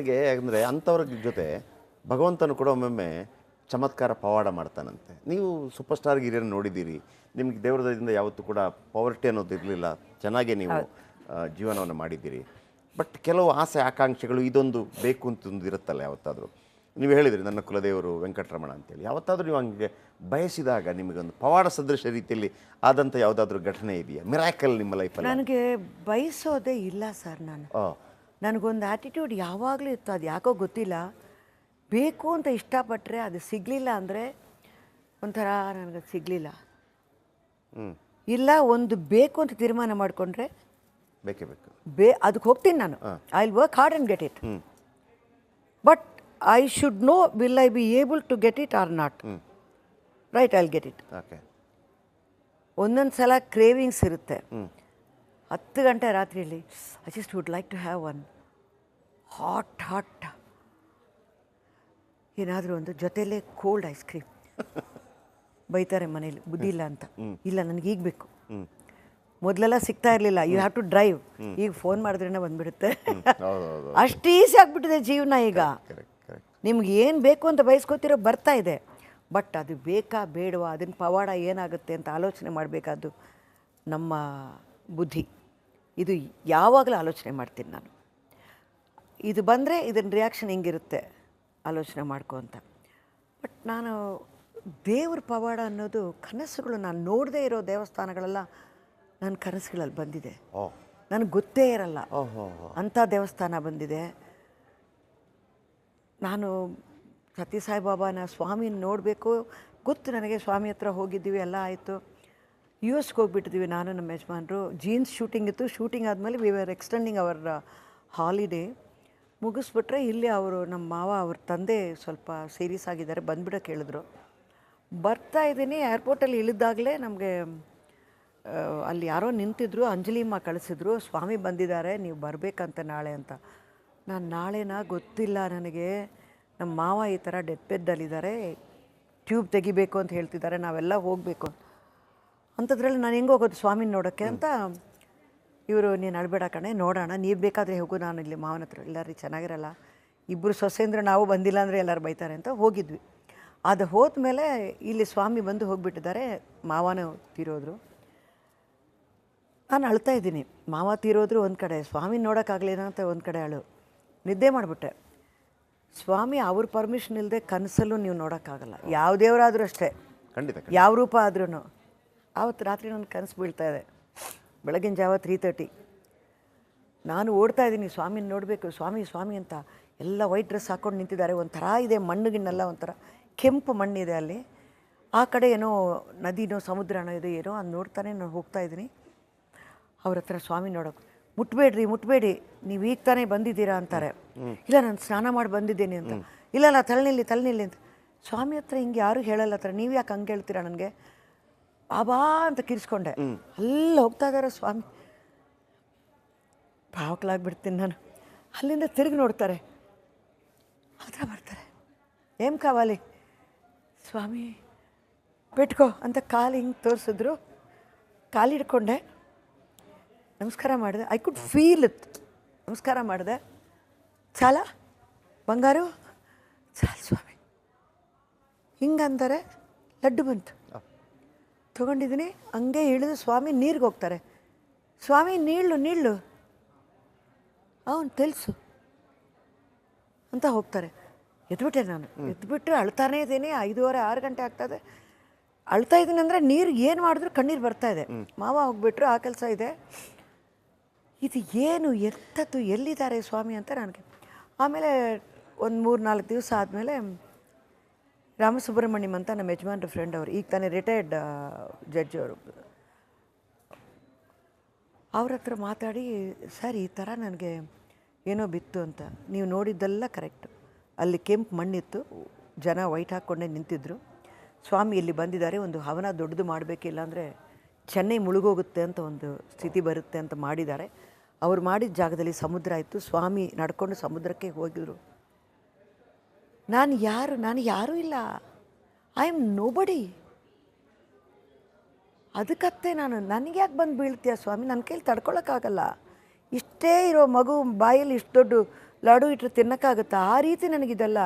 ನನಗೆ ಅಂದರೆ ಅಂಥವ್ರ ಜೊತೆ ಭಗವಂತನು ಕೂಡ ಒಮ್ಮೊಮ್ಮೆ ಚಮತ್ಕಾರ ಪವಾಡ ಮಾಡ್ತಾನಂತೆ. ನೀವು ಸೂಪರ್ ಸ್ಟಾರ್ ಗಿರಿಯನ್ನು ನೋಡಿದ್ದೀರಿ, ನಿಮಗೆ ದೇವ್ರ ದಯದಿಂದ ಯಾವತ್ತೂ ಕೂಡ ಪಾವರ್ಟಿ ಅನ್ನೋದು ಇರಲಿಲ್ಲ, ಚೆನ್ನಾಗೇ ನೀವು ಜೀವನವನ್ನು ಮಾಡಿದ್ದೀರಿ. ಬಟ್ ಕೆಲವು ಆಸೆ ಆಕಾಂಕ್ಷೆಗಳು ಇದೊಂದು ಬೇಕು ಅಂತಂದು ಇರುತ್ತಲ್ಲ ಯಾವತ್ತಾದರೂ. ನೀವು ಹೇಳಿದ್ರಿ ನನ್ನ ಕುಲದೇವರು ವೆಂಕಟರಮಣ ಅಂತೇಳಿ, ಯಾವತ್ತಾದರೂ ನೀವು ಹಂಗೆ ಬಯಸಿದಾಗ ನಿಮಗೊಂದು ಪವಾಡ ಸದೃಶ ರೀತಿಯಲ್ಲಿ ಆದಂಥ ಯಾವುದಾದ್ರೂ ಘಟನೆ ಇದೆಯಾ, ಮಿರಾಕಲ್ ನಿಮ್ಮ ಲೈಫಲ್ಲಿ? ನನಗೆ ಬಯಸೋದೇ ಇಲ್ಲ ಸರ್. ನನಗೊಂದು ಆ್ಯಟಿಟ್ಯೂಡ್ ಯಾವಾಗಲೂ ಇತ್ತು, ಅದು ಯಾಕೋ ಗೊತ್ತಿಲ್ಲ. ಬೇಕು ಅಂತ ಇಷ್ಟಪಟ್ಟರೆ ಅದು ಸಿಗಲಿಲ್ಲ ಅಂದರೆ ಒಂಥರ ನನಗೆ ಸಿಗಲಿಲ್ಲ. ಇಲ್ಲ ಒಂದು ಬೇಕು ಅಂತ ತೀರ್ಮಾನ ಮಾಡಿಕೊಂಡ್ರೆ ಬೇಕೇ ಬೇಕು, ಅದಕ್ಕೆ ಹೋಗ್ತೀನಿ ನಾನು. I will work hard and get it. But I should know, will I be able to get it or not. Right, I will get it. Okay. ಒಂದೊಂದು ಸಲ ಕ್ರೇವಿಂಗ್ಸ್ ಇರುತ್ತೆ. 10 ಗಂಟೆ ರಾತ್ರಿಯಲ್ಲಿ I just would like to have one hot ಏನಾದರೂ ಒಂದು ಜೊತೆಯಲ್ಲೇ cold ice cream. ಬೈತಾರೆ ಮನೇಲಿ, ಬುದ್ಧಿ ಇಲ್ಲ ಅಂತ. ಇಲ್ಲ, ನನಗೆ ಈಗ ಬೇಕು. ಮೊದಲೆಲ್ಲ ಸಿಗ್ತಾ ಇರಲಿಲ್ಲ, ಯು ಹ್ಯಾವ್ ಟು ಡ್ರೈವ್. ಈಗ ಫೋನ್ ಮಾಡಿದ್ರೇ ಬಂದುಬಿಡುತ್ತೆ. ಅಷ್ಟು ಈಸಿ ಆಗಿಬಿಟ್ಟಿದೆ ಜೀವನ ಈಗ. ನಿಮ್ಗೆ ಏನು ಬೇಕು ಅಂತ ಬಯಸ್ಕೋತಿರೋ ಬರ್ತಾ ಇದೆ. ಬಟ್ ಅದು ಬೇಕಾ ಬೇಡವಾ, ಅದನ್ನ ಪವಾಡ ಏನಾಗುತ್ತೆ ಅಂತ ಆಲೋಚನೆ ಮಾಡಬೇಕಾದ್ದು ನಮ್ಮ ಬುದ್ಧಿ. ಇದು ಯಾವಾಗಲೂ ಆಲೋಚನೆ ಮಾಡ್ತೀನಿ ನಾನು. ಇದು ಬಂದರೆ ಇದನ್ನ ರಿಯಾಕ್ಷನ್ ಹೆಂಗಿರುತ್ತೆ ಆಲೋಚನೆ ಮಾಡ್ಕೊ ಅಂತ. ಬಟ್ ನಾನು ದೇವ್ರ ಪವಾಡ ಅನ್ನೋದು ಕನಸುಗಳು, ನಾನು ನೋಡದೇ ಇರೋ ದೇವಸ್ಥಾನಗಳೆಲ್ಲ ನನ್ನ ಕನಸುಗಳಲ್ಲಿ ಬಂದಿದೆ. ನನಗೆ ಗೊತ್ತೇ ಇರಲ್ಲ ಅಂಥ ದೇವಸ್ಥಾನ ಬಂದಿದೆ. ನಾನು ಸತ್ಯಸಾಯಿಬಾಬಾನ ಸ್ವಾಮಿನ ನೋಡಬೇಕು ಗೊತ್ತು ನನಗೆ. ಸ್ವಾಮಿ ಹತ್ರ ಹೋಗಿದ್ದೀವಿ, ಎಲ್ಲ ಆಯಿತು. US ಹೋಗ್ಬಿಟ್ಟಿದ್ದೀವಿ ನಾನು ನಮ್ಮ ಯಜಮಾನರು. ಜೀನ್ಸ್ ಶೂಟಿಂಗ್ ಇತ್ತು. ಶೂಟಿಂಗ್ ಆದಮೇಲೆ we are extending our holiday. ಮುಗಿಸ್ಬಿಟ್ರೆ ಇಲ್ಲಿ ಅವರು ನಮ್ಮ ಮಾವ ಅವ್ರ ತಂದೆ ಸ್ವಲ್ಪ ಸೀರಿಯಸ್ ಆಗಿದ್ದಾರೆ, ಬಂದುಬಿಡೋಕೆ ಹೇಳಿದ್ರು. ಬರ್ತಾ ಇದ್ದೀನಿ, ಏರ್ಪೋರ್ಟಲ್ಲಿ ಇಳಿದಾಗಲೇ ನಮಗೆ ಅಲ್ಲಿ ಯಾರೋ ನಿಂತಿದ್ರು, ಅಂಜಲಿಮ್ಮ ಕಳಿಸಿದ್ರು, ಸ್ವಾಮಿ ಬಂದಿದ್ದಾರೆ ನೀವು ಬರಬೇಕಂತ ನಾಳೆ ಅಂತ. ನಾನು ನಾಳೆನಾ ಗೊತ್ತಿಲ್ಲ ನನಗೆ. ನಮ್ಮ ಮಾವ ಈ ಥರ ಡೆತ್ ಬೆಡ್ಡಲ್ಲಿದ್ದಾರೆ, ಟ್ಯೂಬ್ ತೆಗಿಬೇಕು ಅಂತ ಹೇಳ್ತಿದ್ದಾರೆ, ನಾವೆಲ್ಲ ಹೋಗಬೇಕು ಅಂಥದ್ರಲ್ಲಿ ನಾನು ಹೆಂಗೆ ಹೋಗೋದು ಸ್ವಾಮಿನ ನೋಡೋಕ್ಕೆ ಅಂತ. ಇವರು ನೀನು ಅಳಬೇಡ ಕಣೆ, ನೋಡೋಣ, ನೀವು ಬೇಕಾದರೆ ಹೋಗು, ನಾನು ಇಲ್ಲಿ ಮಾವನ ಹತ್ರ. ಇಲ್ಲ ರೀ, ಚೆನ್ನಾಗಿರಲ್ಲ, ಇಬ್ಬರು ಸೊಸೆಂದ್ರೆ ನಾವು ಬಂದಿಲ್ಲ ಅಂದರೆ ಎಲ್ಲರೂ ಬೈತಾರೆ ಅಂತ ಹೋಗಿದ್ವಿ. ಅದು ಹೋದ್ಮೇಲೆ ಇಲ್ಲಿ ಸ್ವಾಮಿ ಬಂದು ಹೋಗಿಬಿಟ್ಟಿದ್ದಾರೆ, ಮಾವನ ತೀರೋದ್ರು. ನಾನು ಅಳ್ತಾ ಇದ್ದೀನಿ. ಮಾವ ತೀರೋದ್ರು ಒಂದು ಕಡೆ, ಸ್ವಾಮಿ ನೋಡೋಕ್ಕಾಗಲಿಲ್ಲ ಅಂತ ಒಂದು ಕಡೆ ಅಳು. ನಿದ್ದೆ ಮಾಡಿಬಿಟ್ಟೆ. ಸ್ವಾಮಿ ಅವ್ರ ಪರ್ಮಿಷನ್ ಇಲ್ಲದೆ ಕನಸಲ್ಲೂ ನೀವು ನೋಡೋಕ್ಕಾಗಲ್ಲ, ಯಾವ ದೇವರಾದರೂ ಅಷ್ಟೇ, ಖಂಡಿತ ಯಾವ ರೂಪ ಆದ್ರೂ. ಆವತ್ತು ರಾತ್ರಿ ನನ್ನ ಕನಸು ಬೀಳ್ತಾ ಇದೆ, ಬೆಳಗಿನ ಜಾವ 3:30. ನಾನು ಓಡ್ತಾ ಇದ್ದೀನಿ, ಸ್ವಾಮಿನ ನೋಡಬೇಕು, ಸ್ವಾಮಿ ಸ್ವಾಮಿ ಅಂತ. ಎಲ್ಲ ವೈಟ್ ಡ್ರೆಸ್ ಹಾಕ್ಕೊಂಡು ನಿಂತಿದ್ದಾರೆ. ಒಂಥರ ಇದೆ ಮಣ್ಣುಗಿನ್ನೆಲ್ಲ, ಒಂಥರ ಕೆಂಪು ಮಣ್ಣಿದೆ ಅಲ್ಲಿ. ಆ ಕಡೆ ಏನೋ ನದಿನೋ ಸಮುದ್ರನೋ ಇದೆ ಏನೋ, ಅದು ನೋಡ್ತಾನೆ ನಾನು ಹೋಗ್ತಾ ಇದ್ದೀನಿ. ಅವ್ರ ಹತ್ರ ಸ್ವಾಮಿ ನೋಡೋಕೆ, ಮುಟ್ಬೇಡಿ, ನೀವು ಈಗ ತಾನೇ ಬಂದಿದ್ದೀರಾ ಅಂತಾರೆ. ಇಲ್ಲ, ನಾನು ಸ್ನಾನ ಮಾಡಿ ಬಂದಿದ್ದೇನೆ ಅಂತ. ಇಲ್ಲ ತಲೆನಿಲ್ಲಿ ಅಂತ. ಸ್ವಾಮಿ ಹತ್ರ ಹಿಂಗೆ ಯಾರೂ ಹೇಳಲ್ಲ ಹತ್ರ, ನೀವು ಯಾಕೆ ಹಂಗೆ ಹೇಳ್ತೀರಾ ನನಗೆ, ಬಾಬಾ ಅಂತ ಕಿರಿಸ್ಕೊಂಡೆ. ಅಲ್ಲಿ ಹೋಗ್ತಾ ಇದ್ದಾರೆ ಸ್ವಾಮಿ. ಭಾವಕ್ಲಾಗ್ಬಿಡ್ತೀನಿ ನಾನು. ಅಲ್ಲಿಂದ ತಿರುಗಿ ನೋಡ್ತಾರೆ, ಹತ್ರ ಬರ್ತಾರೆ. ಏಮ್ ಕಾವಾಲಿ ಸ್ವಾಮಿ, ಬಿಟ್ಕೋ ಅಂತ ಕಾಲು ಹಿಂಗೆ ತೋರಿಸಿದ್ರು. ಕಾಲು ಹಿಡ್ಕೊಂಡೆ, ನಮಸ್ಕಾರ ಮಾಡಿದೆ. I could feel it. ನಮಸ್ಕಾರ ಮಾಡಿದೆ. ಚಾಲ ಬಂಗಾರು, ಚಾಲ್ ಸ್ವಾಮಿ ಹಿಂಗಂತಾರೆ. ಲಡ್ಡು ಬಂತು, ತೊಗೊಂಡಿದ್ದೀನಿ. ಹಂಗೆ ಇಳಿದು ಸ್ವಾಮಿ ನೀರಿಗೆ ಹೋಗ್ತಾರೆ. ಸ್ವಾಮಿ ನೀಳು ಅವನು తెలుసు ಅಂತ ಹೋಗ್ತಾರೆ. ಎದ್ಬಿಟ್ಟೆ ನಾನು. ಎದ್ಬಿಟ್ರೆ ಅಳ್ತಾನೇ ಇದ್ದೀನಿ. 5:30 6 ಗಂಟೆ ಆಗ್ತದೆ. ಅಳ್ತಾ ಇದ್ದೀನಿ ಅಂದರೆ ನೀರು ಏನು ಮಾಡಿದ್ರು ಕಣ್ಣೀರು ಬರ್ತಾಯಿದೆ. ಮಾವ ಹೋಗ್ಬಿಟ್ರು, ಆ ಕೆಲಸ ಇದೆ. ಇದು ಏನು ಎಂಥದ್ದು, ಎಲ್ಲಿದ್ದಾರೆ ಸ್ವಾಮಿ ಅಂತ ನನಗೆ. ಆಮೇಲೆ ಒಂದು 3-4 ದಿವಸ ಆದಮೇಲೆ ರಾಮಸುಬ್ರಹ್ಮಣ್ಯಂ ಅಂತ ನಮ್ಮ ಯಜಮಾನ್ರ ಫ್ರೆಂಡ್ ಅವರು, ಈಗ ತಾನೇ ರಿಟೈರ್ಡ್ ಜಡ್ಜ್ ಅವರು, ಅವ್ರ ಹತ್ರ ಮಾತಾಡಿ, ಸರ್ ಈ ಥರ ನನಗೆ ಏನೋ ಬಿತ್ತು ಅಂತ. ನೀವು ನೋಡಿದ್ದೆಲ್ಲ ಕರೆಕ್ಟು. ಅಲ್ಲಿ ಕೆಂಪು ಮಣ್ಣಿತ್ತು, ಜನ ವೈಟ್ ಹಾಕ್ಕೊಂಡೇ ನಿಂತಿದ್ದರು. ಸ್ವಾಮಿ ಇಲ್ಲಿ ಬಂದಿದ್ದಾರೆ, ಒಂದು ಹವನ ದೊಡ್ಡದು ಮಾಡಬೇಕಿಲ್ಲ ಅಂದರೆ ಚೆನ್ನೈ ಮುಳುಗೋಗುತ್ತೆ ಅಂತ ಒಂದು ಸ್ಥಿತಿ ಬರುತ್ತೆ ಅಂತ ಮಾಡಿದ್ದಾರೆ. ಅವ್ರು ಮಾಡಿದ ಜಾಗದಲ್ಲಿ ಸಮುದ್ರ ಇತ್ತು. ಸ್ವಾಮಿ ನಡ್ಕೊಂಡು ಸಮುದ್ರಕ್ಕೆ ಹೋಗಿದ್ರು. ನಾನು ಯಾರೂ ಇಲ್ಲ. I am nobody. ಅದಕ್ಕತ್ತೆ ನಾನು, ನನಗೆ ಯಾಕೆ ಬಂದು ಬೀಳ್ತೀಯ ಸ್ವಾಮಿ, ನನ್ನ ಕೈಲಿ ತಡ್ಕೊಳಕ್ಕಾಗಲ್ಲ. ಇಷ್ಟೇ ಇರೋ ಮಗು ಬಾಯಲ್ಲಿ ಇಷ್ಟು ದೊಡ್ಡ ಲಾಡು ಇಟ್ಟರೆ ತಿನ್ನೋಕ್ಕಾಗುತ್ತಾ? ಆ ರೀತಿ ನನಗಿದೆಲ್ಲ